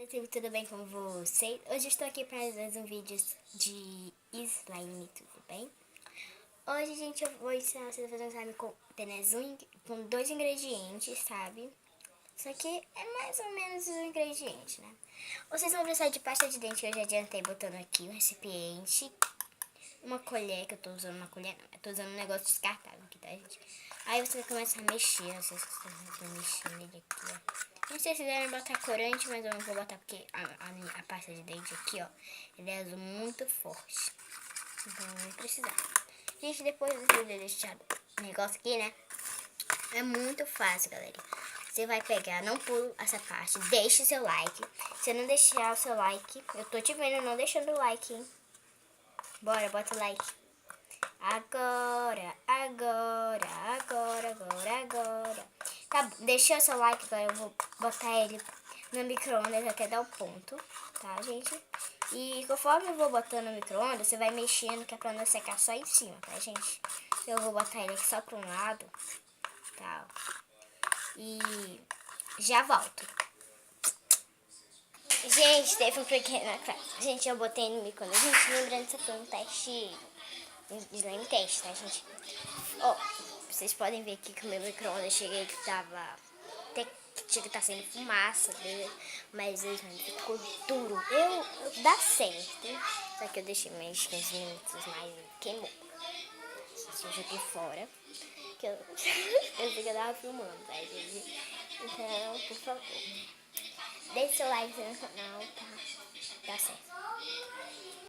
YouTube, tudo bem com vocês? Hoje eu estou aqui para mais um vídeo de slime, tudo bem? Hoje, gente, eu vou ensinar vocês a fazer um slime com apenas com 2 ingredientes, sabe? Isso aqui é mais ou menos um ingrediente, né? Vocês vão precisar de pasta de dente, que eu já adiantei botando aqui, um recipiente, uma colher, que eu tô usando uma colher, não, eu tô usando um negócio descartável aqui, tá, gente? Aí você vai começar a mexer, não sei se vocês vão mexer nele aqui, ó. Não sei se devem botar corante, mas eu não vou botar porque a pasta de dente aqui, ó, ele é azul muito forte. Então não vai precisar. Gente, depois de eu deixar o negócio aqui, né, é muito fácil, galera. Você vai pegar, não pula essa parte, deixe seu like. Se não deixar o seu like, eu tô te vendo não deixando o like, hein. Bora, bota o like. Agora. Tá, deixou seu like, agora eu vou botar ele no micro-ondas até dar o ponto, tá, gente? E conforme eu vou botando no micro-ondas, você vai mexendo, que é pra não secar só em cima, tá, gente? Eu vou botar ele aqui só pra um lado, tá? E já volto. Gente, teve um pequeno atraso. Gente, eu botei no micro-ondas. Gente, lembrando que isso foi um teste, slime teste, tá, gente? Ó, vocês podem ver aqui que o meu micro-ondas cheguei que tava... Até que tinha que tá sendo fumaça dele, mas o slime ficou duro. Dá certo. Só que eu deixei mais 15 minutos, mas queimou. Eu joguei fora. Que eu sei que eu tava filmando, tá, gente? Então, por favor, deixe seu like no canal, tá? Dá certo.